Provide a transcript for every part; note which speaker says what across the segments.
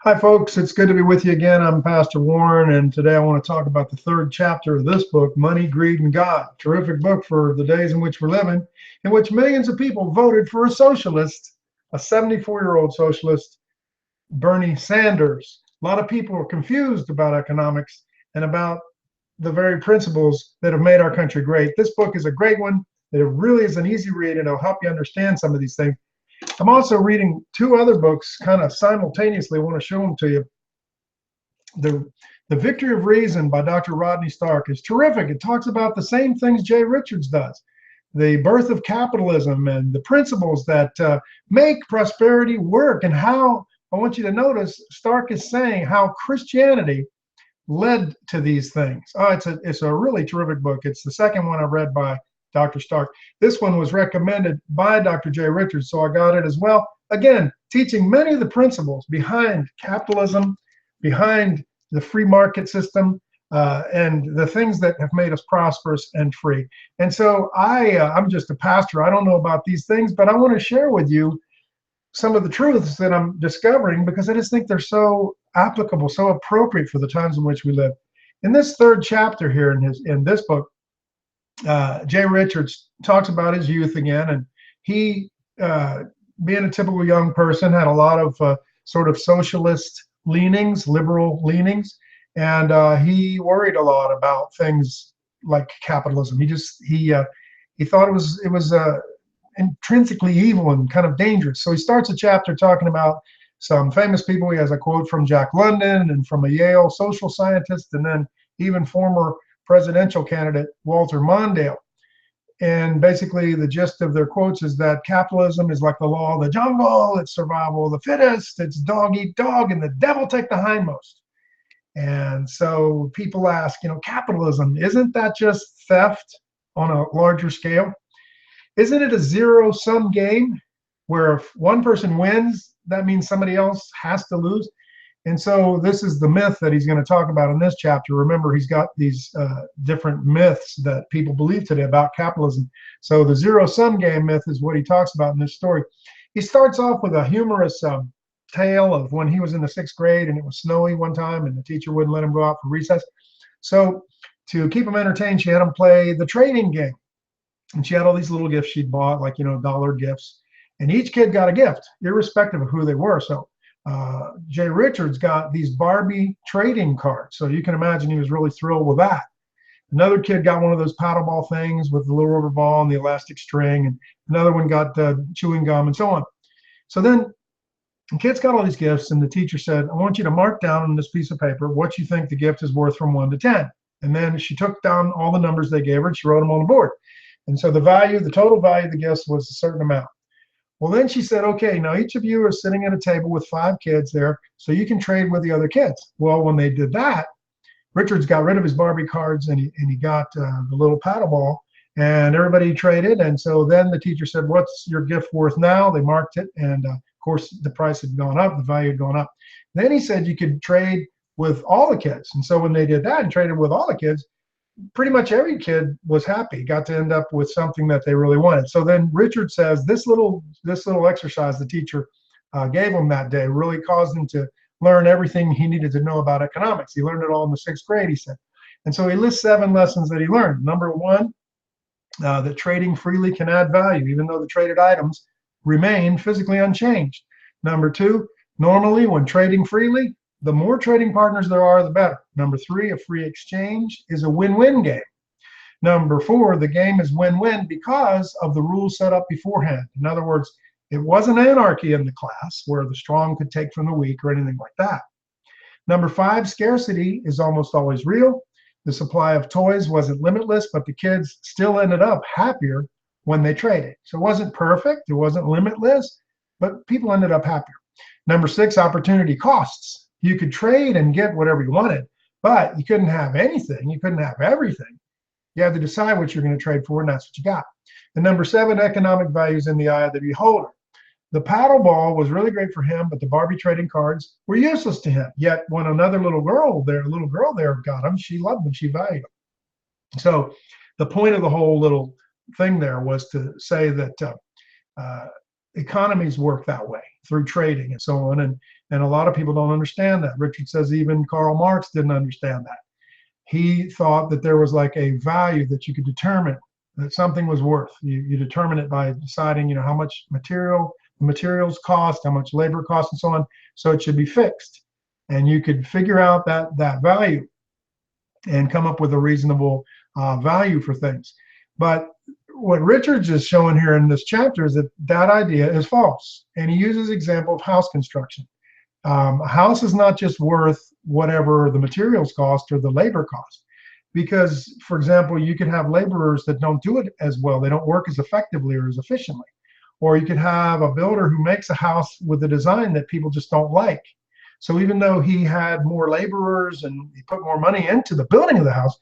Speaker 1: Hi, folks. It's good to be with you again. I'm Pastor Warren, and today I want to talk about the third chapter of this book, Money, Greed, and God. Terrific book for the days in which we're living, in which millions of people voted for a socialist, a 74-year-old socialist, Bernie Sanders. A lot of people are confused about economics and about the very principles that have made our country great. This book is a great one. It really is an easy read, and it'll help you understand some of these things. I'm also reading two other books kind of simultaneously. I want to show them to you. The, the Victory of Reason by Dr. Rodney Stark is terrific. It talks about the same things Jay Richards does. The birth of capitalism and the principles that make prosperity work, and how, I want you to notice, Stark is saying how Christianity led to these things. It's a really terrific book. It's the second one I read by Dr. Stark. This one was recommended by Dr. Jay Richards, so I got it as well. Again, teaching many of the principles behind capitalism, behind the free market system, and the things that have made us prosperous and free. And so I'm just a pastor. I don't know about these things, but I want to share with you some of the truths that I'm discovering because I just think they're so applicable, so appropriate for the times in which we live. In this third chapter here in this book, Jay Richards talks about his youth again, and he, being a typical young person, had a lot of sort of socialist leanings, liberal leanings, and he worried a lot about things like capitalism. He thought it was intrinsically evil and kind of dangerous. So he starts a chapter talking about some famous people. He has a quote from Jack London and from a Yale social scientist, and then even former presidential candidate Walter Mondale. And basically the gist of their quotes is that capitalism is like the law of the jungle, it's survival of the fittest, it's dog eat dog, and the devil take the hindmost. And so people ask, capitalism, isn't that just theft on a larger scale? Isn't it a zero-sum game where if one person wins, that means somebody else has to lose? And so this is the myth that he's going to talk about in this chapter. Remember, he's got these different myths that people believe today about capitalism. So the zero-sum game myth is what he talks about in this story. He starts off with a humorous tale of when he was in the 6th grade and it was snowy one time and the teacher wouldn't let him go out for recess. So to keep him entertained, she had him play the trading game. And she had all these little gifts she'd bought, like, dollar gifts. And each kid got a gift, irrespective of who they were. So Jay Richards got these Barbie trading cards. So you can imagine he was really thrilled with that. Another kid got one of those paddle ball things with the little rubber ball and the elastic string. And another one got chewing gum and so on. So then the kids got all these gifts, and the teacher said, I want you to mark down on this piece of paper what you think the gift is worth from 1 to 10. And then she took down all the numbers they gave her and she wrote them on the board. And so the total value of the gifts was a certain amount. Well, then she said, okay, now each of you are sitting at a table with 5 kids there, so you can trade with the other kids. Well, when they did that, Richards got rid of his Barbie cards and he got the little paddle ball, and everybody traded. And so then the teacher said, what's your gift worth now? They marked it, and of course the price had gone up, the value had gone up. Then he said you could trade with all the kids. And so when they did that and traded with all the kids, pretty much every kid was happy, got to end up with something that they really wanted. So then Richard says this little exercise the teacher gave him that day really caused him to learn everything he needed to know about economics. He learned it all in the 6th grade, he said. And so he lists 7 lessons that he learned. Number 1, that trading freely can add value, even though the traded items remain physically unchanged. Number 2, normally when trading freely, the more trading partners there are, the better. Number 3, a free exchange is a win-win game. Number 4, the game is win-win because of the rules set up beforehand. In other words, it wasn't anarchy in the class where the strong could take from the weak or anything like that. Number 5, scarcity is almost always real. The supply of toys wasn't limitless, but the kids still ended up happier when they traded. So it wasn't perfect, it wasn't limitless, but people ended up happier. Number 6, opportunity costs. You could trade and get whatever you wanted, but you couldn't have anything. You couldn't have everything. You had to decide what you're going to trade for, and that's what you got. And number 7, economic values in the eye of the beholder. The paddle ball was really great for him, but the Barbie trading cards were useless to him. Yet when another little girl there got them, she loved them, she valued them. So the point of the whole little thing there was to say that economies work that way through trading and so on. And a lot of people don't understand that. Richard says even Karl Marx didn't understand that. He thought that there was like a value that you could determine that something was worth. You determine it by deciding, how much materials cost, how much labor costs, and so on. So it should be fixed. And you could figure out that value and come up with a reasonable value for things. But what Richards is showing here in this chapter is that idea is false. And he uses example of house construction. A house is not just worth whatever the materials cost or the labor cost. Because, for example, you could have laborers that don't do it as well. They don't work as effectively or as efficiently. Or you could have a builder who makes a house with a design that people just don't like. So even though he had more laborers and he put more money into the building of the house,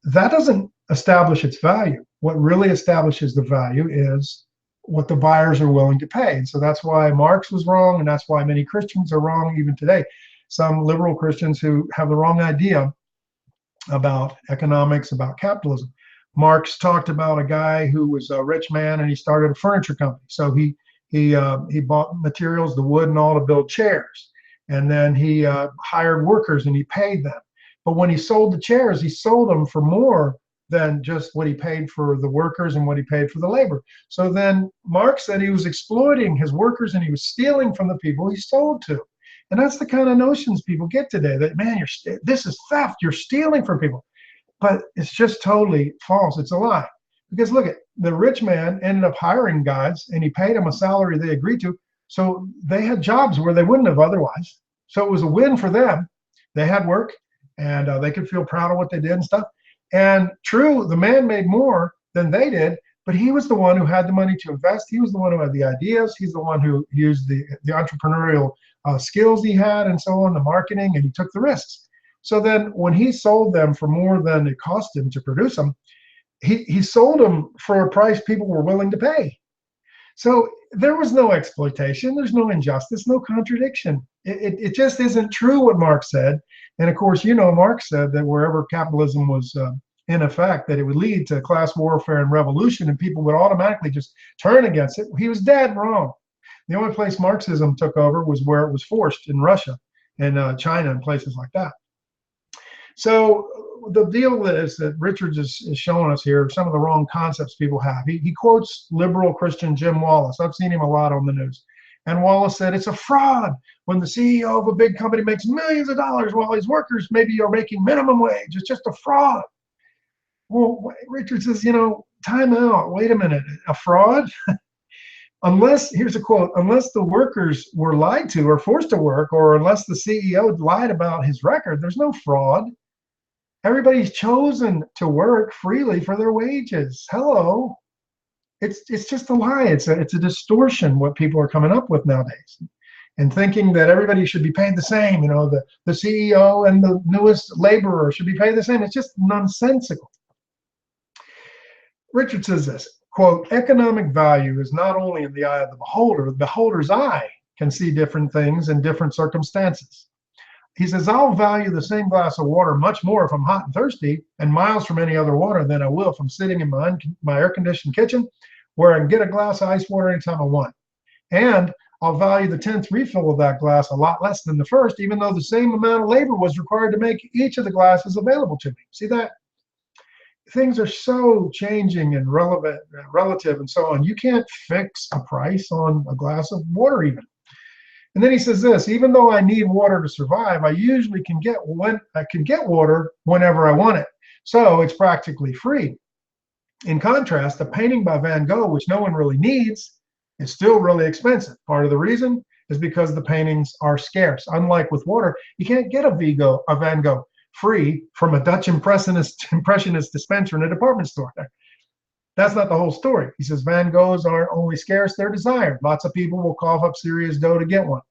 Speaker 1: that doesn't establish its value. What really establishes the value is what the buyers are willing to pay. And so that's why Marx was wrong, and that's why many Christians are wrong even today. Some liberal Christians who have the wrong idea about economics, about capitalism. Marx talked about a guy who was a rich man and he started a furniture company. So he bought materials, the wood and all, to build chairs. And then he hired workers and he paid them. But when he sold the chairs, he sold them for more than just what he paid for the workers and what he paid for the labor. So then Marx said he was exploiting his workers and he was stealing from the people he sold to. And that's the kind of notions people get today, that, man, this is theft, you're stealing from people. But it's just totally false. It's a lie. Because look, the rich man ended up hiring guys and he paid them a salary they agreed to. So they had jobs where they wouldn't have otherwise. So it was a win for them. They had work and they could feel proud of what they did and stuff. And true, the man made more than they did, but he was the one who had the money to invest. He was the one who had the ideas. He's the one who used the entrepreneurial skills he had and so on, the marketing, and he took the risks. So then when he sold them for more than it cost him to produce them, he sold them for a price people were willing to pay. So there was no exploitation, there's no injustice, no contradiction. It just isn't true what Marx said. And of course, Marx said that wherever capitalism was in effect, that it would lead to class warfare and revolution, and people would automatically just turn against it. He was dead wrong. The only place Marxism took over was where it was forced, in Russia and China and places like that. So the deal is that Richards is showing us here some of the wrong concepts people have. He quotes liberal Christian Jim Wallace. I've seen him a lot on the news. And Wallace said it's a fraud when the CEO of a big company makes millions of dollars while his workers maybe are making minimum wage. It's just a fraud. Well, Richard says, time out. Wait a minute. A fraud? Unless, here's a quote, unless the workers were lied to or forced to work, or unless the CEO lied about his record, there's no fraud. Everybody's chosen to work freely for their wages. Hello. It's just a lie. It's a distortion what people are coming up with nowadays, and thinking that everybody should be paid the same. The CEO and the newest laborer should be paid the same. It's just nonsensical. Richard says this, quote, economic value is not only in the eye of the beholder. The beholder's eye can see different things in different circumstances. He says, I'll value the same glass of water much more if I'm hot and thirsty and miles from any other water than I will if I'm sitting in my air-conditioned kitchen where I can get a glass of ice water anytime I want. And I'll value the 10th refill of that glass a lot less than the first, even though the same amount of labor was required to make each of the glasses available to me. See that? Things are so changing and relative and so on. You can't fix a price on a glass of water even. And then he says this, even though I need water to survive, I usually can get water whenever I want it. So it's practically free. In contrast, a painting by Van Gogh, which no one really needs, is still really expensive. Part of the reason is because the paintings are scarce. Unlike with water, you can't get a Van Gogh free from a Dutch impressionist dispenser in a department store. That's not the whole story. He says Van Goghs aren't only scarce, they're desired. Lots of people will cough up serious dough to get one.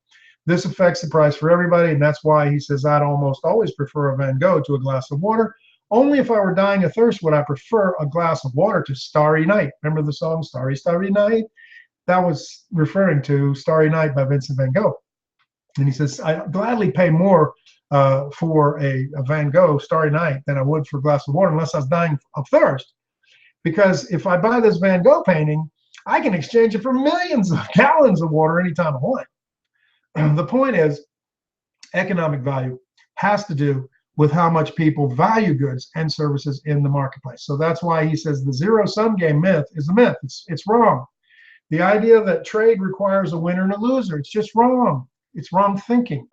Speaker 1: This affects the price for everybody, and that's why he says I'd almost always prefer a Van Gogh to a glass of water. Only if I were dying of thirst would I prefer a glass of water to Starry Night. Remember the song Starry, Starry Night? That was referring to Starry Night by Vincent van Gogh. And he says, I'd gladly pay more for a Van Gogh Starry Night than I would for a glass of water unless I was dying of thirst. Because if I buy this Van Gogh painting, I can exchange it for millions of gallons of water anytime I want. The point is, economic value has to do with how much people value goods and services in the marketplace. So that's why he says the zero-sum game myth is a myth. It's wrong. The idea that trade requires a winner and a loser, it's just wrong. It's wrong thinking.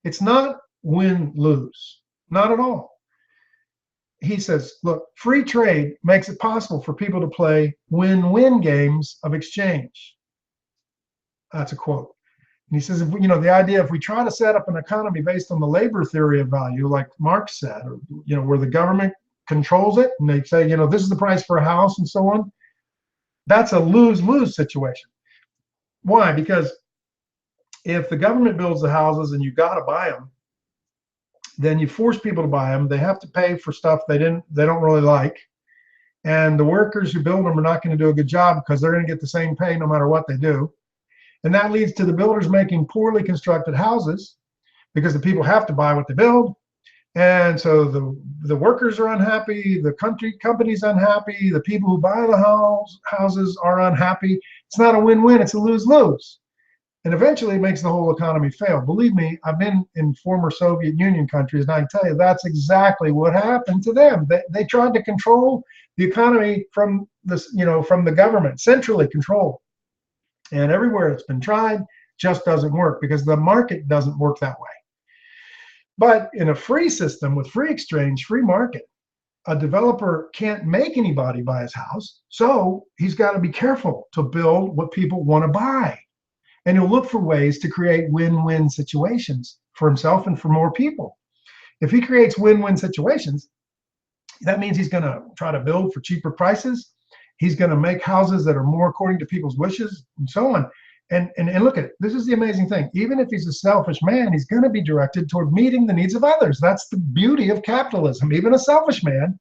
Speaker 1: It's not win-lose, not at all. He says, look, free trade makes it possible for people to play win-win games of exchange. That's a quote. And he says, if we, the idea, if we try to set up an economy based on the labor theory of value, like Marx said, or, where the government controls it, and they say, this is the price for a house and so on, that's a lose-lose situation. Why? Because if the government builds the houses and you got to buy them, then you force people to buy them. They have to pay for stuff they don't really like. And the workers who build them are not going to do a good job because they're going to get the same pay no matter what they do. And that leads to the builders making poorly constructed houses because the people have to buy what they build. And so the workers are unhappy, the company's unhappy, the people who buy the houses are unhappy. It's not a win-win, it's a lose-lose. And eventually it makes the whole economy fail. Believe me, I've been in former Soviet Union countries, and I can tell you that's exactly what happened to them. They tried to control the economy from this, from the government, centrally controlled. And everywhere it's been tried, just doesn't work because the market doesn't work that way. But in a free system with free exchange, free market, a developer can't make anybody buy his house. So he's got to be careful to build what people want to buy. And he'll look for ways to create win-win situations for himself and for more people. If he creates win-win situations, that means he's going to try to build for cheaper prices. He's going to make houses that are more according to people's wishes and so on. And look at it. This is the amazing thing. Even if he's a selfish man, he's going to be directed toward meeting the needs of others. That's the beauty of capitalism. Even a selfish man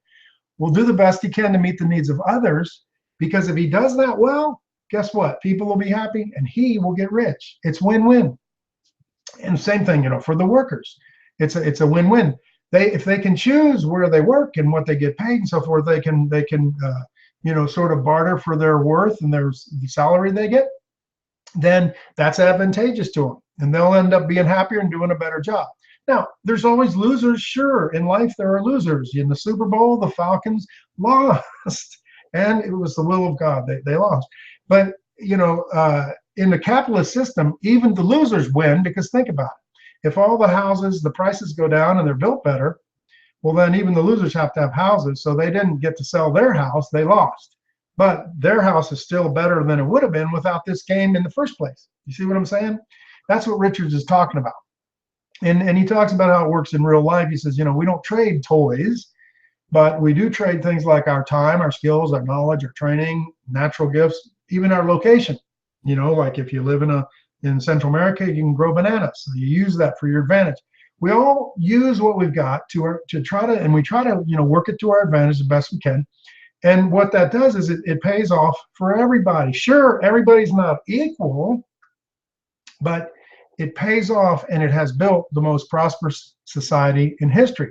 Speaker 1: will do the best he can to meet the needs of others, because if he does that well, guess what? People will be happy and he will get rich. It's win-win. And same thing, for the workers. It's a win-win. If they can choose where they work and what they get paid and so forth, they can sort of barter for their worth and the salary they get, then that's advantageous to them. And they'll end up being happier and doing a better job. Now, there's always losers. Sure, in life there are losers. In the Super Bowl, the Falcons lost. And it was the will of God. They lost. But, in the capitalist system, even the losers win, because think about it. If all the houses, the prices go down and they're built better, well, then even the losers have to have houses. So they didn't get to sell their house. They lost. But their house is still better than it would have been without this game in the first place. You see what I'm saying? That's what Richards is talking about. And he talks about how it works in real life. He says, we don't trade toys, but we do trade things like our time, our skills, our knowledge, our training, natural gifts, even our location. Like if you live in Central America, you can grow bananas. So you use that for your advantage. We all use what we've got to try to work it to our advantage the best we can. And what that does is it pays off for everybody. Sure, everybody's not equal, but it pays off, and it has built the most prosperous society in history.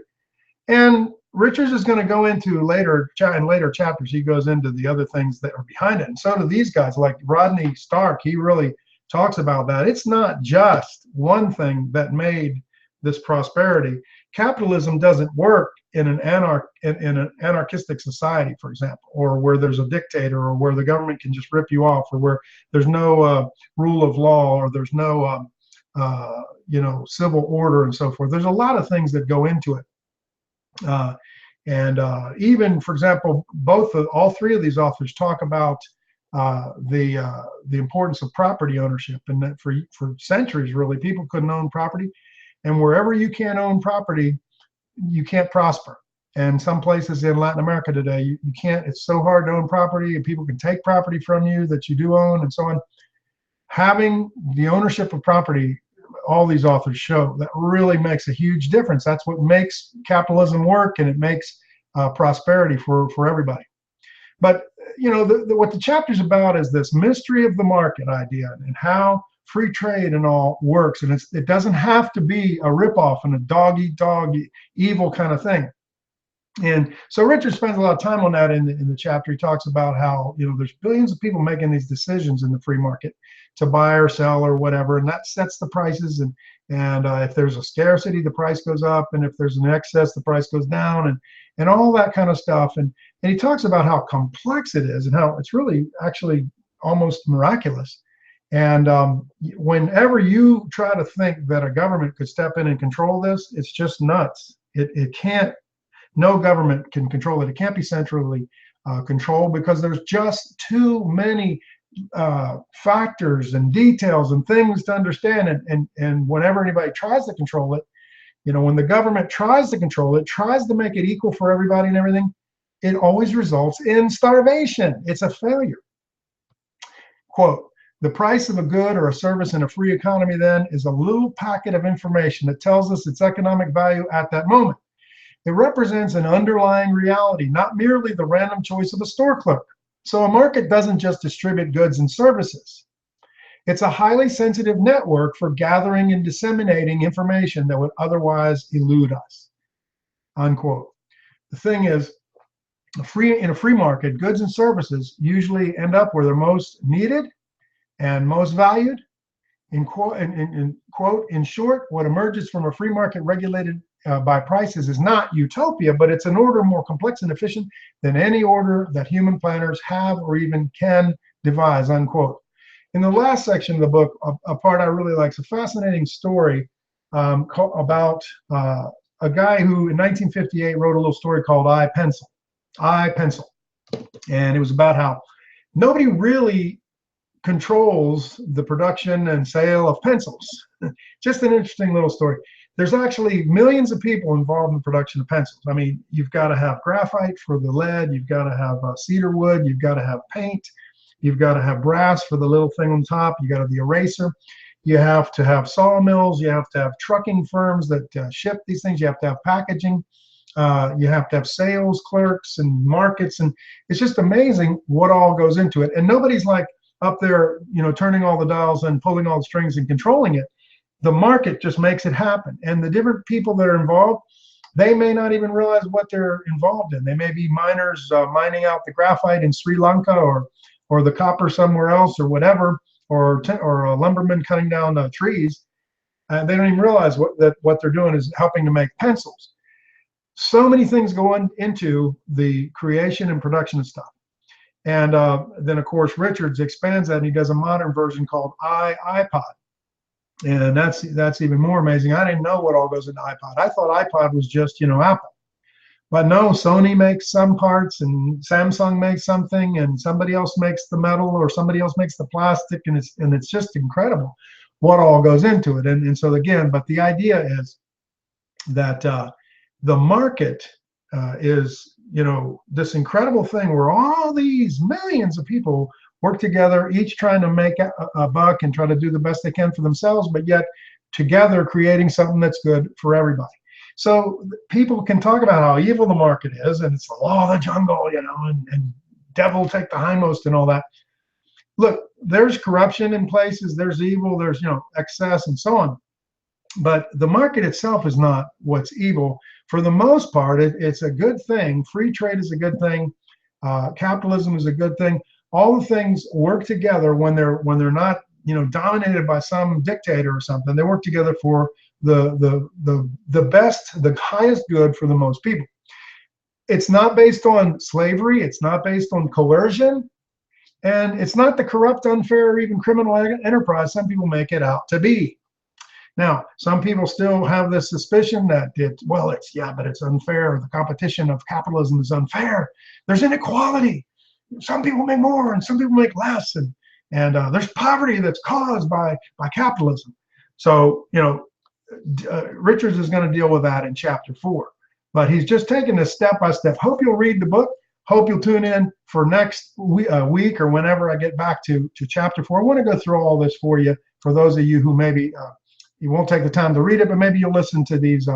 Speaker 1: And Richards is going to go into in later chapters. He goes into the other things that are behind it. And so do these guys, like Rodney Stark. He really talks about that. It's not just one thing that made this prosperity. Capitalism doesn't work in an anarchistic society, for example, or where there's a dictator, or where the government can just rip you off, or where there's no rule of law, or there's no civil order and so forth. There's a lot of things that go into it. Even, for example, all three of these authors talk about the importance of property ownership, and that for centuries, really, people couldn't own property. And wherever you can't own property, you can't prosper. And some places in Latin America today, you can't, it's so hard to own property, and people can take property from you that you do own and so on. Having the ownership of property, all these authors show, that really makes a huge difference. That's what makes capitalism work, and it makes prosperity for everybody. But, what the chapter's about is this mystery of the market idea, and how free trade and all works. And it doesn't have to be a ripoff and a dog-eat-dog evil kind of thing. And so Richard spends a lot of time on that in the chapter. He talks about how, there's billions of people making these decisions in the free market to buy or sell or whatever, and that sets the prices. And if there's a scarcity, the price goes up, and if there's an excess, the price goes down, and all that kind of stuff. And he talks about how complex it is and how it's really actually almost miraculous. And whenever you try to think that a government could step in and control this, it's just nuts. It can't. No government can control it. It can't be centrally controlled because there's just too many factors and details and things to understand. And whenever anybody tries to control it, when the government tries to control it, tries to make it equal for everybody and everything, it always results in starvation. It's a failure. Quote, "The price of a good or a service in a free economy then is a little packet of information that tells us its economic value at that moment. It represents an underlying reality, not merely the random choice of a store clerk. So a market doesn't just distribute goods and services. It's a highly sensitive network for gathering and disseminating information that would otherwise elude us." Unquote. The thing is, in a free market, goods and services usually end up where they're most needed and most valued. In short, what emerges from a free market regulated by prices is not utopia, but it's an order more complex and efficient than any order that human planners have or even can devise, unquote. In the last section of the book, a part I really like, is a fascinating story about a guy who in 1958 wrote a little story called I, Pencil. And it was about how nobody really controls the production and sale of pencils. Just an interesting little story. There's actually millions of people involved in the production of pencils. I mean, you've got to have graphite for the lead, you've got to have cedar wood, you've got to have paint, you've got to have brass for the little thing on top, you got to have the eraser, you have to have sawmills, you have to have trucking firms that ship these things, you have to have packaging, you have to have sales clerks and markets, and it's just amazing what all goes into it. And nobody's like up there, turning all the dials and pulling all the strings and controlling it. The market just makes it happen. And the different people that are involved, they may not even realize what they're involved in. They may be miners mining out the graphite in Sri Lanka or the copper somewhere else or whatever, or a lumberman cutting down trees. They don't even realize what they're doing is helping to make pencils. So many things go into the creation and production of stuff. And then, of course, Richards expands that, and he does a modern version called iPod. And that's even more amazing. I didn't know what all goes into iPod. I thought iPod was just, Apple. But no, Sony makes some parts, and Samsung makes something, and somebody else makes the metal, or somebody else makes the plastic, and it's just incredible what all goes into it. And so again, but the idea is that the market is, this incredible thing where all these millions of people work together, each trying to make a buck and try to do the best they can for themselves, but yet together creating something that's good for everybody. So people can talk about how evil the market is, and it's the law of the jungle, and devil take the hindmost and all that. Look, there's corruption in places, there's evil, there's excess and so on. But the market itself is not what's evil. For the most part, it's a good thing. Free trade is a good thing. Capitalism is a good thing. All the things work together when they're not dominated by some dictator or something. They work together for the best, the highest good for the most people. It's not based on slavery. It's not based on coercion. And it's not the corrupt, unfair, or even criminal enterprise some people make it out to be. Now, some people still have this suspicion that it's unfair. The competition of capitalism is unfair. There's inequality. Some people make more and some people make less, and there's poverty that's caused by capitalism. So Richards is going to deal with that in chapter 4, but he's just taking this step by step. Hope you'll read the book. Hope you'll tune in for next week or whenever I get back to chapter 4. I want to go through all this for you, for those of you who maybe you won't take the time to read it, but maybe you'll listen to these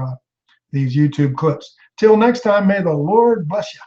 Speaker 1: YouTube clips. Till next time, may the Lord bless you.